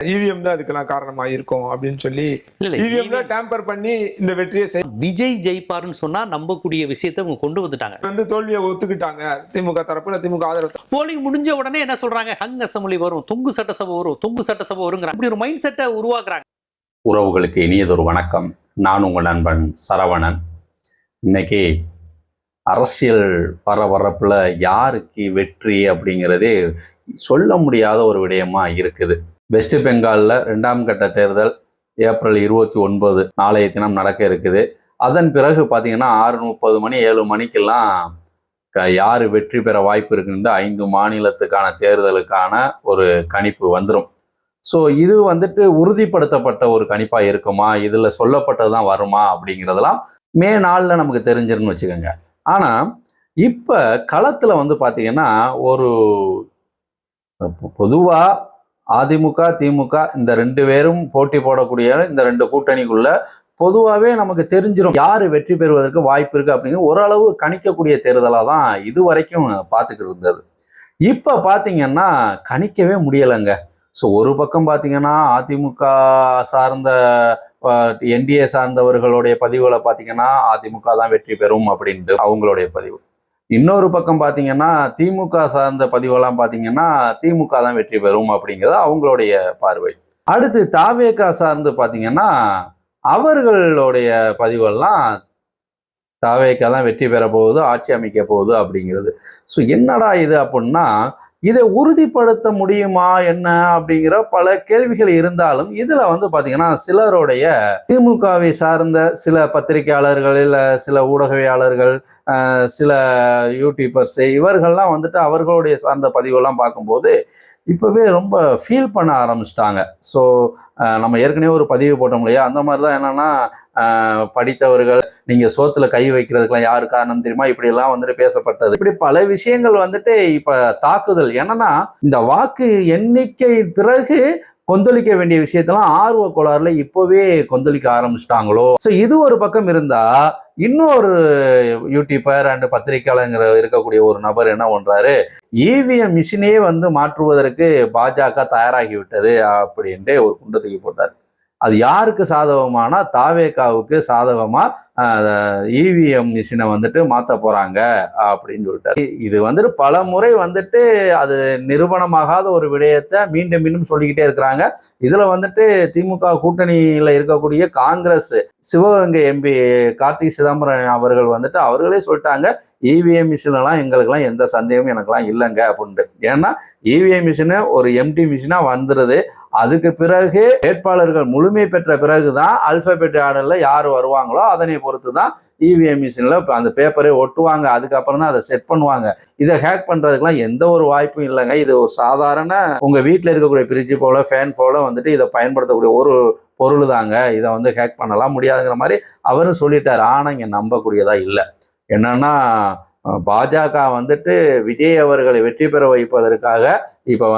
EVM தான் அதுக்கெல்லாம் காரணமா இருக்கும் அப்படின்னு சொல்லி இவிஎம்ல டேம்பர் பண்ணி இந்த வெற்றியை விஜய் ஜெயிப்பாருன்னு சொன்னா நம்பக்கூடிய விஷயத்தை அவங்க கொண்டு வந்துட்டாங்க. தோல்வியை ஒத்துக்கிட்டாங்க திமுக தரப்புல. திமுக ஆதரவு போலிங் முடிஞ்ச உடனே என்ன சொல்றாங்க, ஹங் அசம்பிளி வரும், தொங்கு சட்டசபை வரும், தொங்கு சட்டசபை வருங்கிற அப்படி ஒரு மைண்ட் செட்டை உருவாக்குறாங்க. உறவுகளுக்கு இனியதொரு வணக்கம். நான் உங்கள் நண்பன் சரவணன். இன்னைக்கு அரசியல் பரபரப்புல யாருக்கு வெற்றி அப்படிங்கிறதே சொல்ல முடியாத ஒரு விடயமா இருக்குது. வெஸ்ட் பெங்காலில் 2ஆம் கட்ட தேர்தல் ஏப்ரல் 29 நாளைய தினம் நடக்க இருக்குது. அதன் பிறகு பார்த்தீங்கன்னா 6:30 மணி 7 மணிக்கெல்லாம் யார் வெற்றி பெற வாய்ப்பு இருக்குன்னு 5 மாநிலத்துக்கான தேர்தலுக்கான ஒரு கணிப்பு வந்துடும். ஸோ இது உறுதிப்படுத்தப்பட்ட ஒரு கணிப்பாக இருக்குமா, இதில் சொல்லப்பட்டது தான் வருமா அப்படிங்கிறதெல்லாம் மே 4 நமக்கு தெரிஞ்சிருன்னு வச்சுக்கோங்க. ஆனால் இப்போ களத்தில் பார்த்தீங்கன்னா ஒரு பொதுவாக அதிமுக திமுக இந்த 2 பேரும் போட்டி போடக்கூடிய இந்த 2 கூட்டணிக்குள்ள பொதுவாகவே நமக்கு தெரிஞ்சிடும் யார் வெற்றி பெறுவதற்கு வாய்ப்பு இருக்குது அப்படிங்கிறது ஓரளவு கணிக்கக்கூடிய தேர்தலாக தான் இது வரைக்கும் பார்த்துக்கிட்டு இருந்தது. இப்போ பார்த்தீங்கன்னா கணிக்கவே முடியலைங்க. ஸோ ஒரு பக்கம் பார்த்தீங்கன்னா அதிமுக சார்ந்த என்டிஏ சார்ந்தவர்களுடைய பதிவுகளை பார்த்தீங்கன்னா அதிமுக தான் வெற்றி பெறும் அப்படின்ட்டு அவங்களுடைய பதிவு. இன்னொரு பக்கம் பார்த்தீங்கன்னா திமுக சார்ந்த பதிவெல்லாம் பார்த்தீங்கன்னா திமுக தான் வெற்றி பெறும் அப்படிங்கிறது அவங்களுடைய பார்வை. அடுத்து தாவேகா சார்ந்து பார்த்தீங்கன்னா அவர்களுடைய பதிவெல்லாம் தாவேகா தான் வெற்றி பெற போகுது, ஆட்சி அமைக்க போகுது அப்படிங்கிறது. ஸோ என்னடா இது அப்படின்னா இதை உறுதிப்படுத்த முடியுமா என்ன அப்படிங்கிற பல கேள்விகள் இருந்தாலும் இதில் பார்த்தீங்கன்னா சிலருடைய திமுகவை சார்ந்த சில பத்திரிகையாளர்கள் இல்லை சில ஊடகவியாளர்கள் சில யூடியூபர்ஸ் இவர்கள்லாம் அவர்களுடைய சார்ந்த பதிவெல்லாம் பார்க்கும்போது இப்போவே ரொம்ப ஃபீல் பண்ண ஆரம்பிச்சிட்டாங்க. ஸோ நம்ம ஏற்கனவே ஒரு பதிவு போட்டோம் இல்லையா, அந்த மாதிரி தான் என்னென்னா படித்தவர்கள் நீங்கள் சோத்துல கை வைக்கிறதுக்கெல்லாம் யாரு காரணம் தெரியுமா, இப்படியெல்லாம் பேசப்பட்டது. இப்படி பல விஷயங்கள் இப்போ தாக்குதல் என்னன்னா இந்த வாக்கு எண்ணிக்கை பிறகு கொந்தளிக்க வேண்டிய விஷயத்தெல்லாம் ஆர்வ கோளாறுல இப்போவே கொந்தளிக்க ஆரம்பிச்சிட்டாங்களோ. ஸோ இது ஒரு பக்கம் இருந்தா இன்னொரு யூடியூபர் அண்ட் பத்திரிகையாளர் இருக்கக்கூடிய ஒரு நபர் என்ன பண்றாரு, இவிஎம் மிஷினே மாற்றுவதற்கு பாஜக தயாராகி விட்டது அப்படின்ட்டு ஒரு குண்டை தூக்கி போட்டார். அது யாருக்கு சாதகமானா தாவேகாவுக்கு சாதகமா இவிஎம் மிஷினை மாற்ற போறாங்க அப்படின்னு சொல்லிட்டாரு. இது பல முறை அது நிரூபணமாகாத ஒரு விடயத்தை மீண்டும் மீண்டும் சொல்லிக்கிட்டே இருக்கிறாங்க. இதுல திமுக கூட்டணியில இருக்கக்கூடிய காங்கிரஸ் சிவகங்கை எம்பி கார்த்திக் சிதம்பரம் அவர்கள் அவர்களே சொல்லிட்டாங்க, இவிஎம் மிஷின்லாம் எங்களுக்கெல்லாம் எந்த சந்தேகமும் எனக்குலாம் இல்லைங்க அப்படின்ட்டு. ஏன்னா இவிஎம் மிஷின் ஒரு எம்டி மிஷினா வந்துருது. அதுக்கு பிறகு வேட்பாளர்கள் முழுமை பெற்ற பிறகுதான் அல்பபெட் ஆர்டர்ல யார் வருவாங்களோ அதனை பொறுத்து தான் இவிஎம் மிஷின்ல அந்த பேப்பரை ஒட்டுவாங்க. அதுக்கப்புறம் தான் அதை செட் பண்ணுவாங்க. இதை ஹேக் பண்றதுக்கெல்லாம் எந்த ஒரு வாய்ப்பும் இல்லைங்க. இது ஒரு சாதாரண உங்க வீட்டில் இருக்கக்கூடிய பிரிட்ஜ் போல ஃபேன் போல இதை பயன்படுத்தக்கூடிய ஒரு பொருள் தாங்க. இதை ஹேக் பண்ணலாம் முடியாதுங்கிற மாதிரி அவரும் சொல்லிட்டாரு. ஆனா இங்க நம்பக்கூடியதா இல்லை. என்னன்னா பாஜக விஜய் அவர்களை வெற்றி பெற வைப்பதற்காக இப்ப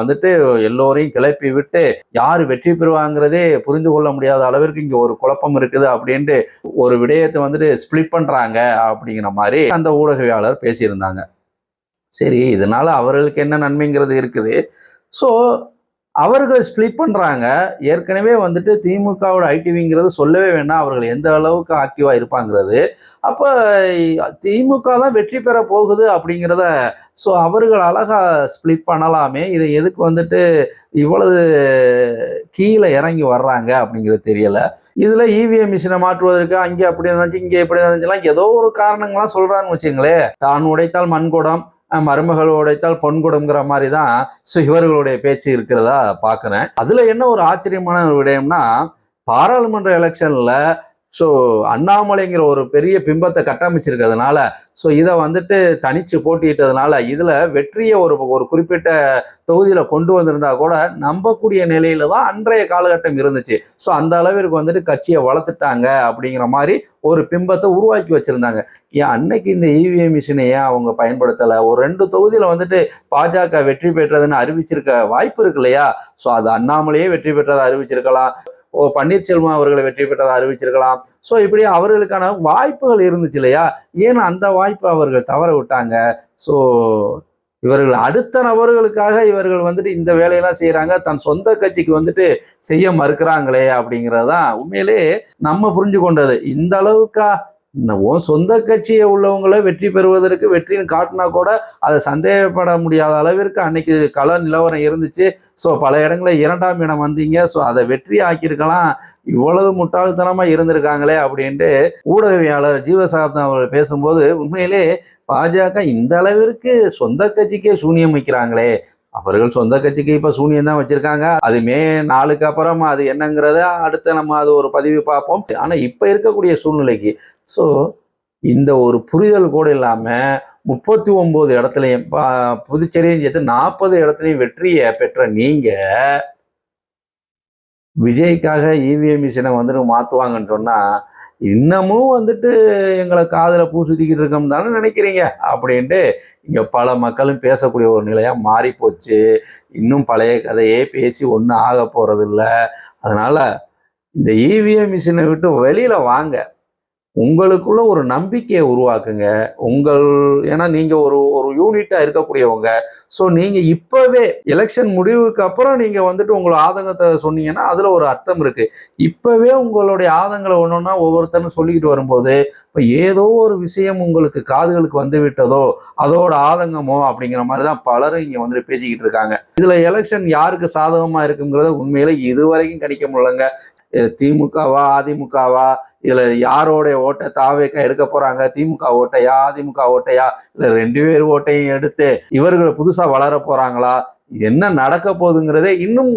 எல்லோரையும் கிளப்பி விட்டு யாரு வெற்றி பெறுவாங்கிறதே புரிந்து கொள்ள முடியாத அளவிற்கு இங்க ஒரு குழப்பம் இருக்குது அப்படின்ட்டு ஒரு விடயத்தை ஸ்பிளிட் பண்றாங்க அப்படிங்கிற மாதிரி அந்த ஊடகவியாளர் பேசியிருந்தாங்க. சரி, இதனால அவர்களுக்கு என்ன நன்மைங்கிறது இருக்குது. ஸோ அவர்கள் ஸ்பிளிட் பண்றாங்க. ஏற்கனவே திமுகவோட ஐடிவிங்கிறது சொல்லவே வேண்டாம், அவர்கள் எந்த அளவுக்கு ஆக்டிவா இருப்பாங்கிறது. அப்ப திமுக தான் வெற்றி பெற போகுது அப்படிங்கிறத ஸோ அவர்கள் அழகா ஸ்பிளிட் பண்ணலாமே. இதை எதுக்கு இவ்வளவு கீழே இறங்கி வர்றாங்க அப்படிங்கிறது தெரியல. இதுல இவிஎம் மிஷினை மாற்றுவதற்கு அங்கே அப்படி இருந்துச்சு இங்கே எப்படி இருந்துச்சுலாம் ஏதோ ஒரு காரணங்கள்லாம் சொல்றாங்கன்னு வச்சுங்களேன். தான் உடைத்தால் மண்குடம், மருமகள் உடைத்தால் பொன்குடம்ங்கிற மாதிரி தான் ஸோ இவர்களுடைய பேச்சு இருக்கிறதா பார்க்குறேன். அதுல என்ன ஒரு ஆச்சரியமான ஒரு விடயம்னா, பாராளுமன்ற எலெக்ஷன்ல ஸோ அண்ணாமலைங்கிற ஒரு பெரிய பிம்பத்தை கட்டமைச்சிருக்கிறதுனால ஸோ இதை தனிச்சு போட்டியிட்டதுனால இதுல வெற்றியை ஒரு குறிப்பிட்ட தொகுதியில கொண்டு வந்திருந்தா கூட நம்பக்கூடிய நிலையில தான் அன்றைய காலகட்டம் இருந்துச்சு. ஸோ அந்த அளவிற்கு கட்சியை வளர்த்துட்டாங்க அப்படிங்கிற மாதிரி ஒரு பிம்பத்தை உருவாக்கி வச்சிருந்தாங்க. ஏன் அன்னைக்கு இந்த இவிஎம் மிஷினை ஏன் அவங்க பயன்படுத்தலை? ஒரு 2 தொகுதியில பாஜக வெற்றி பெற்றதுன்னு அறிவிச்சிருக்க வாய்ப்பு இருக்கு இல்லையா? ஸோ அது அண்ணாமலையே வெற்றி பெற்றதை அறிவிச்சிருக்கலாம், பன்னீர்செல்வம் அவர்களை வெற்றி பெற்றதை அறிவிச்சிருக்கலாம். ஸோ இப்படி அவர்களுக்கான வாய்ப்புகள் இருந்துச்சு இல்லையா? ஏன்னா அந்த வாய்ப்பை அவர்கள் தவற விட்டாங்க. ஸோ இவர்கள் அடுத்த நபர்களுக்காக இவர்கள் வந்துட்டு இந்த வேலையெல்லாம் செய்யறாங்க, தன் சொந்த கட்சிக்கு வந்துட்டு செய்ய மறுக்கிறாங்களே அப்படிங்கிறதான் உண்மையிலே நம்ம புரிஞ்சு கொண்டது. இந்த அளவுக்கா சொந்த கட்சியை உள்ளவங்களை வெற்றி பெறுவதற்கு வெற்றின்னு காட்டினா கூட அதை சந்தேகப்பட முடியாத அளவிற்கு அன்னைக்கு கள நிலவரம் இருந்துச்சு. ஸோ பல இடங்களில் 2ஆம் இடம் வந்தீங்க, ஸோ அதை வெற்றி ஆக்கியிருக்கலாம், இவ்வளவு முட்டாள்தனமா இருந்திருக்காங்களே அப்படின்ட்டு ஊடகவியாளர் ஜீவசகாப்தம் அவர்கள் பேசும்போது உண்மையிலே பாஜக இந்த அளவிற்கு சொந்த கட்சிக்கே சூனியம் வைக்கிறாங்களே. அவர்கள் சொந்த கட்சிக்கு இப்ப சூனியம் தான் வச்சிருக்காங்க. அது மே 4க்கு அப்புறம் அது என்னங்கிறத அடுத்து நம்ம அது ஒரு பதிவு பார்ப்போம். ஆனா இப்ப இருக்கக்கூடிய சூழ்நிலைக்கு ஸோ இந்த ஒரு புரிதல் கூட இல்லாம 39 இடத்துலையும் புதுச்சேரியும் சேர்த்து 40 இடத்துலையும் வெற்றியை பெற்ற நீங்க விஜய்க்காக இவிஎம் மிஷினை வந்துட்டு மாற்றுவாங்கன்னு சொன்னா இன்னமும் வந்துட்டு எங்களை காதில் பூ சுத்திக்கிட்டு இருக்கோம் தானே நினைக்கிறீங்க அப்படின்ட்டு இங்கே பல மக்களும் பேசக்கூடிய ஒரு நிலையாக மாறி போச்சு. இன்னும் பழைய கதையே பேசி ஒன்றும் ஆக போகிறது இல்லை. அதனால இந்த இவிஎம் மிஷினை விட்டு வெளியில வாங்க, உங்களுக்குள்ள ஒரு நம்பிக்கையை உருவாக்குங்க. ஏன்னா நீங்க ஒரு யூனிட்டா இருக்கக்கூடியவங்க. ஸோ நீங்க இப்பவே எலெக்ஷன் முடிவுக்கு அப்புறம் நீங்க வந்துட்டு உங்களோட ஆதங்கத்தை சொன்னீங்கன்னா அதுல ஒரு அர்த்தம் இருக்கு. இப்பவே உங்களுடைய ஆதங்களை ஒன்னொன்னா ஒவ்வொருத்தரும் சொல்லிக்கிட்டு வரும்போது இப்போ ஏதோ ஒரு விஷயம் உங்களுக்கு காதுகளுக்கு வந்து விட்டதோ அதோட ஆதங்கமோ அப்படிங்கிற மாதிரி தான் பலரும் இங்க வந்துட்டு பேசிக்கிட்டு இருக்காங்க. இதுல எலெக்ஷன் யாருக்கு சாதகமா இருக்குங்கிறத உண்மையில இதுவரைக்கும் கணிக்க முடியலங்க. திமுகவா அதிமுகவா, இதுல யாரோடைய ஓட்டை தாவேக்கா எடுக்க போறாங்க, திமுக ஓட்டையா அதிமுக ஓட்டையா, இல்ல 2 பேர் ஓட்டையும் எடுத்து இவர்கள் புதுசா வளர போறாங்களா, என்ன நடக்க போகுதுங்கிறதே இன்னும்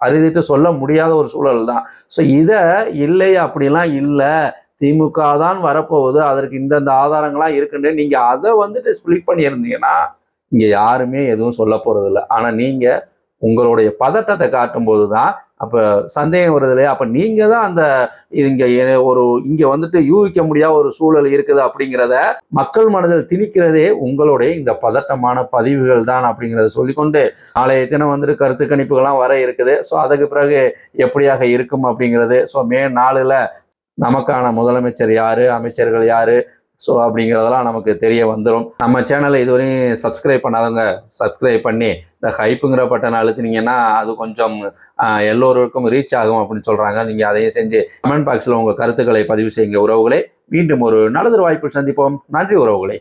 அறிவிட்டு சொல்ல முடியாத ஒரு சூழல் தான். ஸோ இதை இல்லை அப்படிலாம் இல்லை, திமுக தான் வரப்போகுது, அதற்கு இந்தந்த ஆதாரங்கள்லாம் இருக்குன்னு நீங்க அதை வந்துட்டு ஸ்பிளிட் பண்ணியிருந்தீங்கன்னா இங்க யாருமே எதுவும் சொல்ல போறது இல்லை. ஆனா நீங்க உங்களுடைய பதட்டத்தை காட்டும் போதுதான் அப்ப சந்தேகம் வருது இல்லையா? அப்ப நீங்க தான் அந்த இங்க வந்துட்டு யூகிக்க முடியாத ஒரு சூழல் இருக்குது அப்படிங்கிறத மக்கள் மனதில் திணிக்கிறதே உங்களுடைய இந்த பதட்டமான பதிவுகள் தான் அப்படிங்கிறத சொல்லிக்கொண்டு நாளைய தினம் வந்துட்டு கருத்து கணிப்புகள்லாம் வர இருக்குது. ஸோ அதுக்கு பிறகு எப்படியாக இருக்கும் அப்படிங்கிறது, ஸோ மே 4ல் நமக்கான முதலமைச்சர் யாரு, அமைச்சர்கள் யாரு, ஸோ அப்படிங்கிறதெல்லாம் நமக்கு தெரிய வந்துடும். நம்ம சேனலை இதுவரையும் சப்ஸ்கிரைப் பண்ணாதவங்க சப்ஸ்கிரைப் பண்ணி இந்த ஹைப்புங்கிற பட்டனை அழுத்தினீங்கன்னா அது கொஞ்சம் எல்லோருக்கும் ரீச் ஆகும் அப்படின்னு சொல்கிறாங்க. நீங்கள் அதையும் செஞ்சு கமெண்ட் பாக்ஸில் உங்கள் கருத்துக்களை பதிவு செய்யுங்க உறவுகளே. மீண்டும் ஒரு நல்லதொரு வாய்ப்பில் சந்திப்போம். நன்றி உறவுகளே.